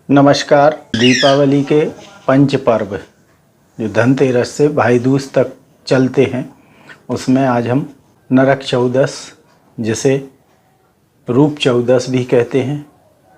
नमस्कार। दीपावली के पंच पर्व जो धनतेरस से भाई दूज तक चलते हैं, उसमें आज हम नरक चौदस, जिसे रूप चौदस भी कहते हैं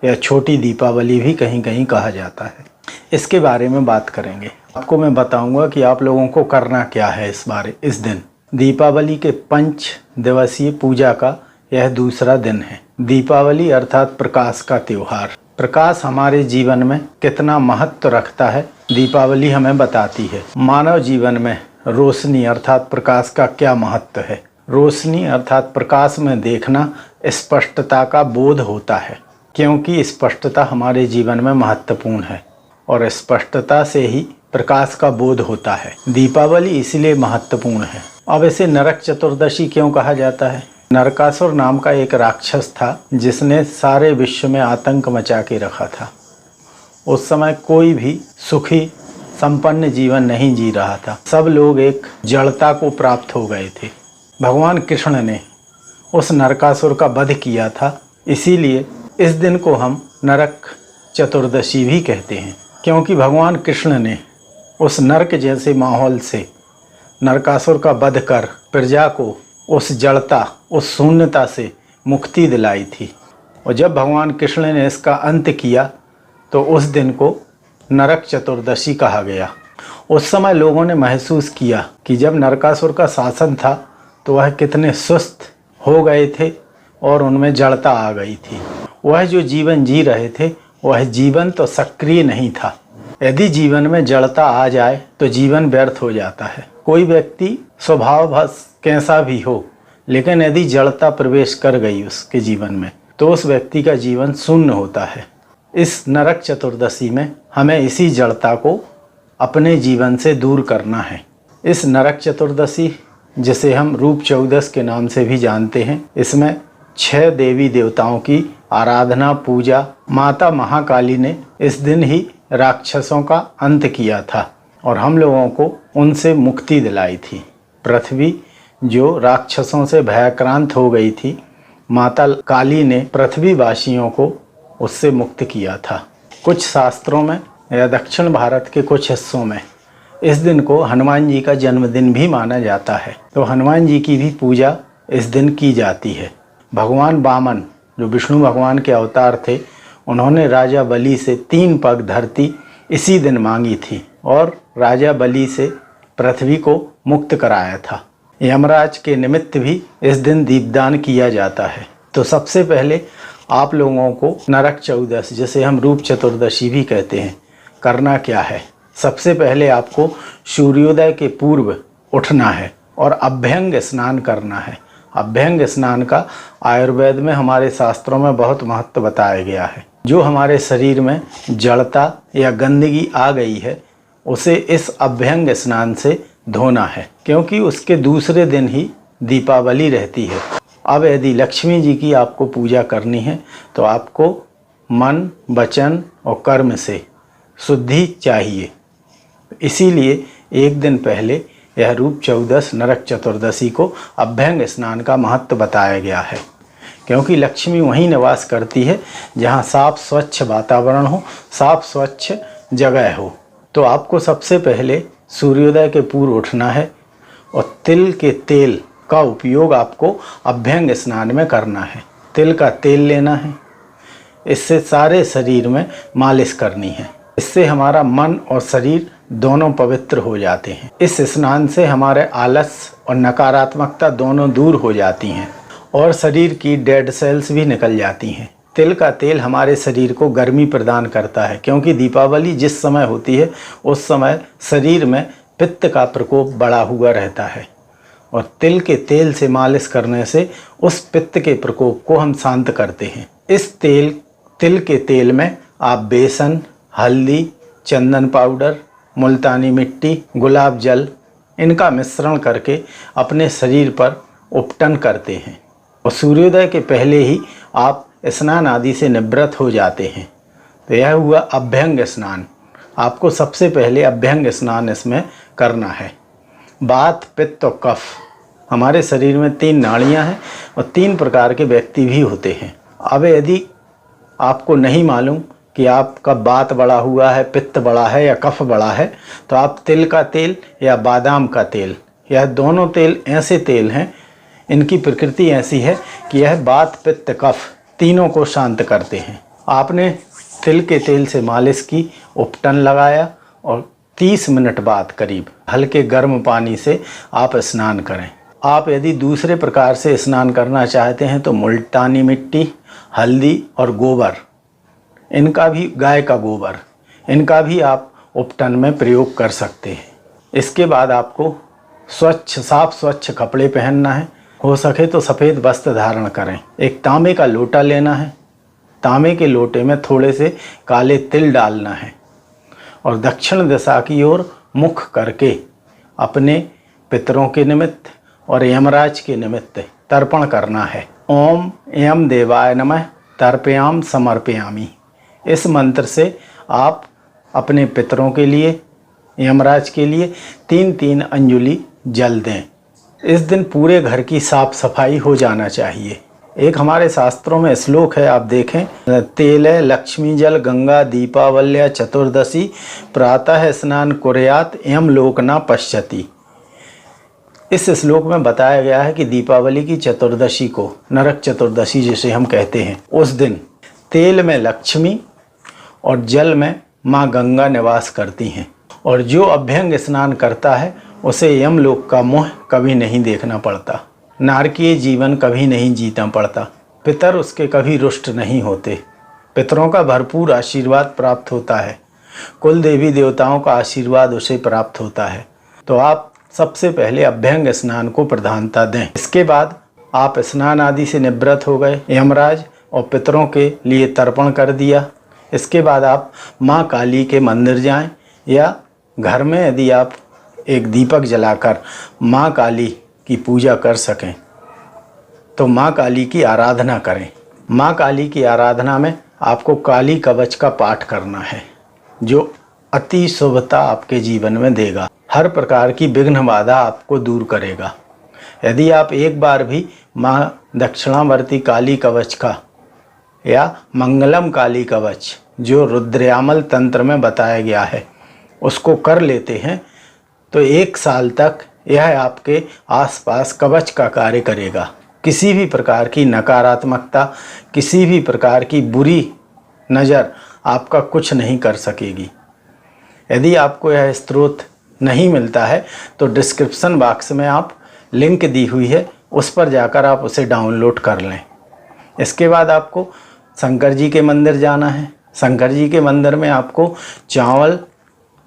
या छोटी दीपावली भी कहीं कहीं कहा जाता है, इसके बारे में बात करेंगे। आपको मैं बताऊंगा कि आप लोगों को करना क्या है इस दिन। दीपावली के पंच दिवसीय पूजा का यह दूसरा दिन है। दीपावली अर्थात प्रकाश का त्यौहार। प्रकाश हमारे जीवन में कितना महत्व रखता है, दीपावली हमें बताती है। मानव जीवन में रोशनी अर्थात प्रकाश का क्या महत्व है। रोशनी अर्थात प्रकाश में देखना स्पष्टता का बोध होता है, क्योंकि स्पष्टता हमारे जीवन में महत्वपूर्ण है और स्पष्टता से ही प्रकाश का बोध होता है। दीपावली इसलिए महत्वपूर्ण है। अब इसे नरक चतुर्दशी क्यों कहा जाता है? नरकासुर नाम का एक राक्षस था जिसने सारे विश्व में आतंक मचा के रखा था। उस समय कोई भी सुखी संपन्न जीवन नहीं जी रहा था। सब लोग एक जड़ता को प्राप्त हो गए थे। भगवान कृष्ण ने उस नरकासुर का वध किया था, इसीलिए इस दिन को हम नरक चतुर्दशी भी कहते हैं, क्योंकि भगवान कृष्ण ने उस नरक जैसे माहौल से नरकासुर का वध कर प्रजा को उस जड़ता, उस शून्यता से मुक्ति दिलाई थी। और जब भगवान कृष्ण ने इसका अंत किया तो उस दिन को नरक चतुर्दशी कहा गया। उस समय लोगों ने महसूस किया कि जब नरकासुर का शासन था तो वह कितने सुस्त हो गए थे और उनमें जड़ता आ गई थी। वह जो जीवन जी रहे थे वह जीवन तो सक्रिय नहीं था। यदि जीवन में जड़ता आ जाए तो जीवन व्यर्थ हो जाता है। कोई व्यक्ति स्वभाववश कैसा भी हो, लेकिन यदि जड़ता प्रवेश कर गई उसके जीवन में तो उस व्यक्ति का जीवन शून्य होता है। इस नरक चतुर्दशी में हमें इसी जड़ता को अपने जीवन से दूर करना है। इस नरक चतुर्दशी, जिसे हम रूप चौदस के नाम से भी जानते हैं, इसमें 6 देवी देवताओं की आराधना पूजा। माता महाकाली ने इस दिन ही राक्षसों का अंत किया था और हम लोगों को उनसे मुक्ति दिलाई थी। पृथ्वी जो राक्षसों से भयाक्रांत हो गई थी, माता काली ने पृथ्वीवासियों को उससे मुक्त किया था। कुछ शास्त्रों में या दक्षिण भारत के कुछ हिस्सों में इस दिन को हनुमान जी का जन्मदिन भी माना जाता है, तो हनुमान जी की भी पूजा इस दिन की जाती है। भगवान वामन जो विष्णु भगवान के अवतार थे, उन्होंने राजा बलि से 3 पग धरती इसी दिन मांगी थी और राजा बलि से पृथ्वी को मुक्त कराया था। यमराज के निमित्त भी इस दिन दीपदान किया जाता है। तो सबसे पहले आप लोगों को नरक चौदस, जिसे हम रूप चतुर्दशी भी कहते हैं, करना क्या है? सबसे पहले आपको सूर्योदय के पूर्व उठना है और अभ्यंग स्नान करना है। अभ्यंग स्नान का आयुर्वेद में हमारे शास्त्रों में बहुत महत्व बताया गया है। जो हमारे शरीर में जड़ता या गंदगी आ गई है उसे इस अभ्यंग स्नान से धोना है, क्योंकि उसके दूसरे दिन ही दीपावली रहती है। अब यदि लक्ष्मी जी की आपको पूजा करनी है तो आपको मन, वचन और कर्म से शुद्धि चाहिए। इसीलिए एक दिन पहले यह रूप चौदस नरक चतुर्दशी को अभ्यंग स्नान का महत्व बताया गया है, क्योंकि लक्ष्मी वहीं निवास करती है जहाँ साफ स्वच्छ वातावरण हो, साफ स्वच्छ जगह हो। तो आपको सबसे पहले सूर्योदय के पूर्व उठना है और तिल के तेल का उपयोग आपको अभ्यंग स्नान में करना है। तिल का तेल लेना है, इससे सारे शरीर में मालिश करनी है। इससे हमारा मन और शरीर दोनों पवित्र हो जाते हैं। इस स्नान से हमारे आलस और नकारात्मकता दोनों दूर हो जाती हैं और शरीर की डेड सेल्स भी निकल जाती हैं। तिल का तेल हमारे शरीर को गर्मी प्रदान करता है, क्योंकि दीपावली जिस समय होती है उस समय शरीर में पित्त का प्रकोप बढ़ा हुआ रहता है और तिल के तेल से मालिश करने से उस पित्त के प्रकोप को हम शांत करते हैं। इस तिल के तेल में आप बेसन, हल्दी, चंदन पाउडर, मुल्तानी मिट्टी, गुलाब जल, इनका मिश्रण करके अपने शरीर पर उपटन करते हैं और सूर्योदय के पहले ही आप स्नान आदि से निवृत्त हो जाते हैं। तो यह हुआ अभ्यंग स्नान। आपको सबसे पहले अभ्यंग स्नान इसमें करना है। वात, पित्त और कफ, हमारे शरीर में 3 नाड़ियां हैं और 3 प्रकार के व्यक्ति भी होते हैं। अब यदि आपको नहीं मालूम कि आपका वात बढ़ा हुआ है, पित्त बढ़ा है या कफ बढ़ा है, तो आप तिल का तेल या बादाम का तेल, यह दोनों तेल ऐसे तेल हैं, इनकी प्रकृति ऐसी है कि यह वात पित्त कफ तीनों को शांत करते हैं। आपने तिल के तेल से मालिश की, उपटन लगाया और 30 मिनट बाद करीब हल्के गर्म पानी से आप स्नान करें। आप यदि दूसरे प्रकार से स्नान करना चाहते हैं तो मुल्तानी मिट्टी, हल्दी और गोबर, इनका भी, गाय का गोबर, इनका भी आप उपटन में प्रयोग कर सकते हैं। इसके बाद आपको साफ स्वच्छ कपड़े पहनना है, हो सके तो सफ़ेद वस्त्र धारण करें। एक तांबे का लोटा लेना है, तांबे के लोटे में थोड़े से काले तिल डालना है और दक्षिण दिशा की ओर मुख करके अपने पितरों के निमित्त और यमराज के निमित्त तर्पण करना है। ओम यम देवाय नमः तर्पयाम समर्पयामि। इस मंत्र से आप अपने पितरों के लिए, यमराज के लिए 3-3 अंजुलि जल दें। इस दिन पूरे घर की साफ सफाई हो जाना चाहिए। एक हमारे शास्त्रों में श्लोक है, आप देखें, तेले लक्ष्मी जल गंगा दीपावल्या चतुर्दशी प्रातः स्नान कुर्यात यम लोक न पश्यति। इस श्लोक में बताया गया है कि दीपावली की चतुर्दशी को, नरक चतुर्दशी जिसे हम कहते हैं, उस दिन तेल में लक्ष्मी और जल में माँ गंगा निवास करती हैं और जो अभ्यंग स्नान करता है उसे यमलोक का मुँह कभी नहीं देखना पड़ता, नारकीय जीवन कभी नहीं जीना पड़ता, पितर उसके कभी रुष्ट नहीं होते, पितरों का भरपूर आशीर्वाद प्राप्त होता है, कुल देवी देवताओं का आशीर्वाद उसे प्राप्त होता है। तो आप सबसे पहले अभ्यंग स्नान को प्रधानता दें। इसके बाद आप स्नान आदि से निवृत्त हो गए, यमराज और पितरों के लिए तर्पण कर दिया। इसके बाद आप माँ काली के मंदिर जाएं या घर में यदि आप एक दीपक जलाकर माँ काली की पूजा कर सकें तो माँ काली की आराधना करें। माँ काली की आराधना में आपको काली कवच का पाठ करना है, जो अति शुभता आपके जीवन में देगा, हर प्रकार की विघ्न बाधा आपको दूर करेगा। यदि आप एक बार भी माँ दक्षिणावर्ती काली कवच का या मंगलम काली कवच, जो रुद्रयामल तंत्र में बताया गया है, उसको कर लेते हैं तो 1 साल तक यह आपके आसपास कवच का कार्य करेगा। किसी भी प्रकार की नकारात्मकता, किसी भी प्रकार की बुरी नज़र आपका कुछ नहीं कर सकेगी। यदि आपको यह स्रोत नहीं मिलता है तो डिस्क्रिप्शन बॉक्स में आप लिंक दी हुई है, उस पर जाकर आप उसे डाउनलोड कर लें। इसके बाद आपको शंकर जी के मंदिर जाना है। शंकर जी के मंदिर में आपको चावल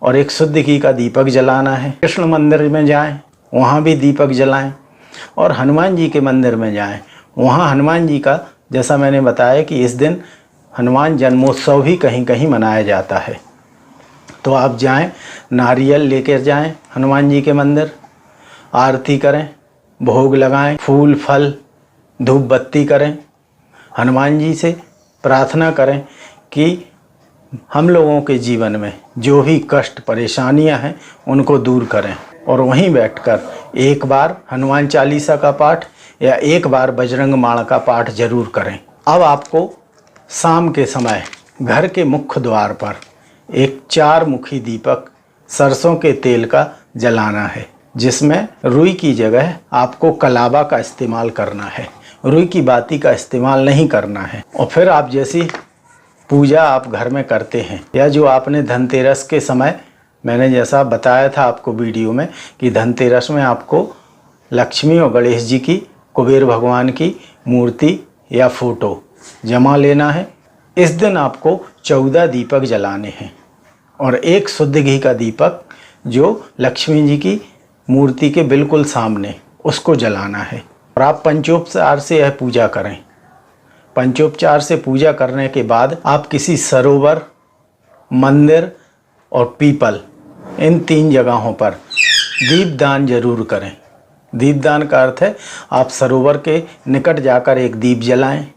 और एक शुद्ध घी का दीपक जलाना है। कृष्ण मंदिर में जाएं, वहाँ भी दीपक जलाएं और हनुमान जी के मंदिर में जाएं, वहाँ हनुमान जी का, जैसा मैंने बताया कि इस दिन हनुमान जन्मोत्सव भी कहीं कहीं मनाया जाता है, तो आप जाएं, नारियल लेकर जाएं हनुमान जी के मंदिर, आरती करें, भोग लगाएं, फूल फल धूप बत्ती करें, हनुमान जी से प्रार्थना करें कि हम लोगों के जीवन में जो भी कष्ट परेशानियां हैं उनको दूर करें। और वहीं बैठकर एक बार हनुमान चालीसा का पाठ या एक बार बजरंग माला का पाठ जरूर करें। अब आपको शाम के समय घर के मुख्य द्वार पर एक 4 मुखी दीपक सरसों के तेल का जलाना है, जिसमें रुई की जगह आपको कलावा का इस्तेमाल करना है, रुई की बाती का इस्तेमाल नहीं करना है। और फिर आप जैसी पूजा आप घर में करते हैं या जो आपने धनतेरस के समय, मैंने जैसा बताया था आपको वीडियो में कि धनतेरस में आपको लक्ष्मी और गणेश जी की, कुबेर भगवान की मूर्ति या फोटो जमा लेना है। इस दिन आपको 14 दीपक जलाने हैं और एक शुद्ध घी का दीपक जो लक्ष्मी जी की मूर्ति के बिल्कुल सामने, उसको जलाना है। और आप पंचोपचार से यह पूजा करें। पंचोपचार से पूजा करने के बाद आप किसी सरोवर, मंदिर और पीपल, इन 3 जगहों पर दीपदान जरूर करें। दीपदान का अर्थ है आप सरोवर के निकट जाकर एक दीप जलाएं,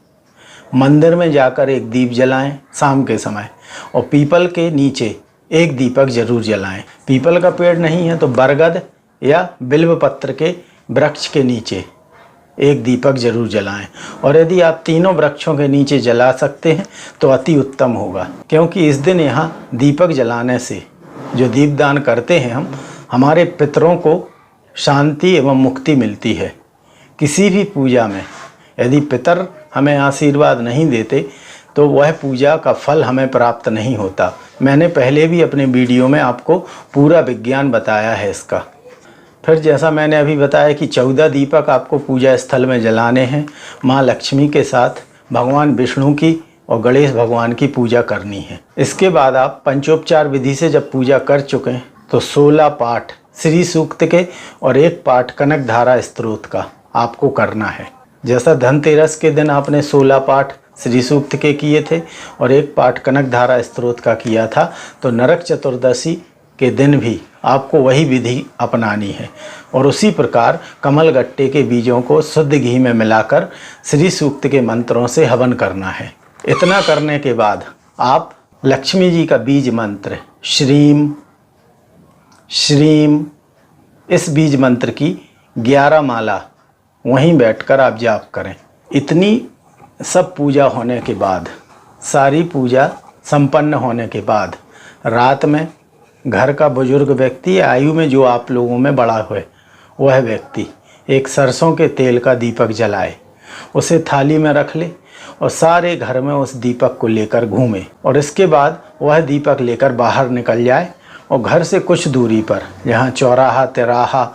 मंदिर में जाकर एक दीप जलाएं शाम के समय, और पीपल के नीचे एक दीपक जरूर जलाएं। पीपल का पेड़ नहीं है तो बरगद या बिल्व पत्र के वृक्ष के नीचे एक दीपक जरूर जलाएं। और यदि आप तीनों वृक्षों के नीचे जला सकते हैं तो अति उत्तम होगा, क्योंकि इस दिन यहाँ दीपक जलाने से, जो दीपदान करते हैं हम, हमारे पितरों को शांति एवं मुक्ति मिलती है। किसी भी पूजा में यदि पितर हमें आशीर्वाद नहीं देते तो वह पूजा का फल हमें प्राप्त नहीं होता। मैंने पहले भी अपने वीडियो में आपको पूरा विज्ञान बताया है इसका। फिर जैसा मैंने अभी बताया कि 14 दीपक आपको पूजा स्थल में जलाने हैं। माँ लक्ष्मी के साथ भगवान विष्णु की और गणेश भगवान की पूजा करनी है। इसके बाद आप पंचोपचार विधि से जब पूजा कर चुके हैं तो 16 पाठ श्री सूक्त के और 1 पाठ कनक धारा स्तोत्र का आपको करना है। जैसा धनतेरस के दिन आपने 16 पाठ श्री सूक्त के किए थे और 1 पाठ कनक धारा स्तोत्र का किया था, तो नरक चतुर्दशी के दिन भी आपको वही विधि अपनानी है। और उसी प्रकार कमल गट्टे के बीजों को शुद्ध घी में मिलाकर श्री सूक्त के मंत्रों से हवन करना है। इतना करने के बाद आप लक्ष्मी जी का बीज मंत्र श्रीम श्रीम, इस बीज मंत्र की 11 माला वहीं बैठकर आप जाप करें। इतनी सब पूजा होने के बाद, सारी पूजा संपन्न होने के बाद, रात में घर का बुजुर्ग व्यक्ति, आयु में जो आप लोगों में बड़ा हुए वह व्यक्ति एक सरसों के तेल का दीपक जलाए, उसे थाली में रख ले और सारे घर में उस दीपक को लेकर घूमे। और इसके बाद वह दीपक लेकर बाहर निकल जाए और घर से कुछ दूरी पर, जहाँ चौराहा तिराहा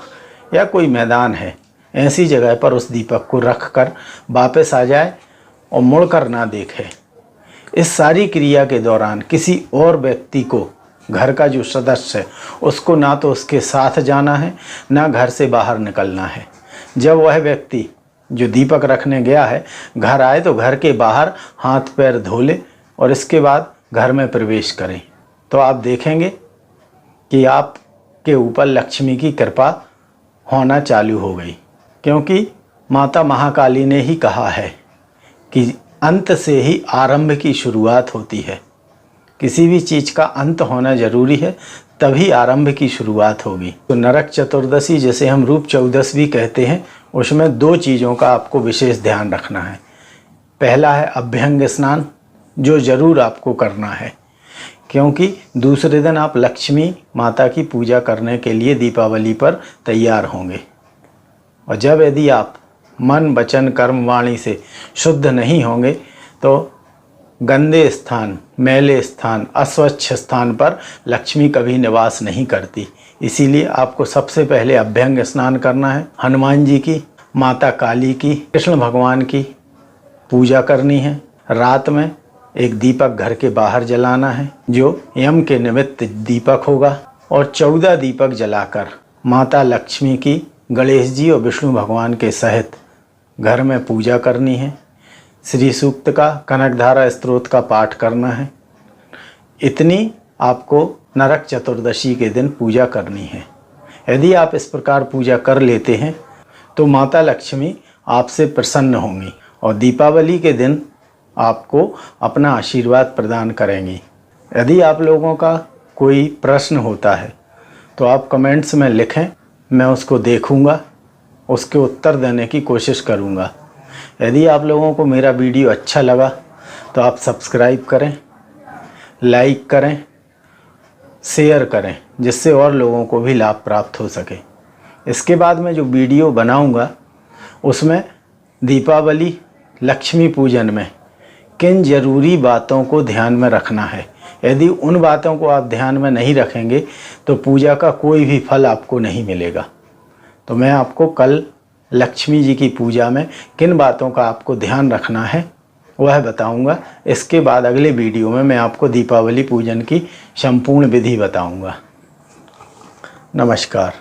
या कोई मैदान है, ऐसी जगह पर उस दीपक को रख कर वापस आ जाए और मुड़कर ना देखे। इस सारी क्रिया के दौरान किसी और व्यक्ति को, घर का जो सदस्य है, उसको ना तो उसके साथ जाना है ना घर से बाहर निकलना है। जब वह व्यक्ति जो दीपक रखने गया है घर आए तो घर के बाहर हाथ पैर धो ले और इसके बाद घर में प्रवेश करें, तो आप देखेंगे कि आपके ऊपर लक्ष्मी की कृपा होना चालू हो गई। क्योंकि माता महाकाली ने ही कहा है कि अंत से ही आरंभ की शुरुआत होती है। किसी भी चीज़ का अंत होना जरूरी है, तभी आरंभ की शुरुआत होगी। तो नरक चतुर्दशी, जिसे हम रूप चौदस भी कहते हैं, उसमें 2 चीज़ों का आपको विशेष ध्यान रखना है। पहला है अभ्यंग स्नान, जो ज़रूर आपको करना है, क्योंकि दूसरे दिन आप लक्ष्मी माता की पूजा करने के लिए दीपावली पर तैयार होंगे। और जब यदि आप मन वचन कर्म वाणी से शुद्ध नहीं होंगे तो गंदे स्थान, मैले स्थान, अस्वच्छ स्थान पर लक्ष्मी कभी निवास नहीं करती। इसीलिए आपको सबसे पहले अभ्यंग स्नान करना है। हनुमान जी की, माता काली की, कृष्ण भगवान की पूजा करनी है। रात में एक दीपक घर के बाहर जलाना है, जो यम के निमित्त दीपक होगा। और 14 दीपक जलाकर माता लक्ष्मी की, गणेश जी और विष्णु भगवान के सहित घर में पूजा करनी है। श्री सूक्त का, कनक धारा स्तोत्र का पाठ करना है। इतनी आपको नरक चतुर्दशी के दिन पूजा करनी है। यदि आप इस प्रकार पूजा कर लेते हैं तो माता लक्ष्मी आपसे प्रसन्न होंगी और दीपावली के दिन आपको अपना आशीर्वाद प्रदान करेंगी। यदि आप लोगों का कोई प्रश्न होता है तो आप कमेंट्स में लिखें, मैं उसको देखूंगा, उसके उत्तर देने की कोशिश करूंगा। यदि आप लोगों को मेरा वीडियो अच्छा लगा तो आप सब्सक्राइब करें, लाइक करें, शेयर करें, जिससे और लोगों को भी लाभ प्राप्त हो सके। इसके बाद मैं जो वीडियो बनाऊंगा उसमें दीपावली लक्ष्मी पूजन में किन जरूरी बातों को ध्यान में रखना है। यदि उन बातों को आप ध्यान में नहीं रखेंगे तो पूजा का कोई भी फल आपको नहीं मिलेगा। तो मैं आपको कल लक्ष्मी जी की पूजा में किन बातों का आपको ध्यान रखना है वह बताऊंगा। इसके बाद अगले वीडियो में मैं आपको दीपावली पूजन की संपूर्ण विधि बताऊंगा। नमस्कार।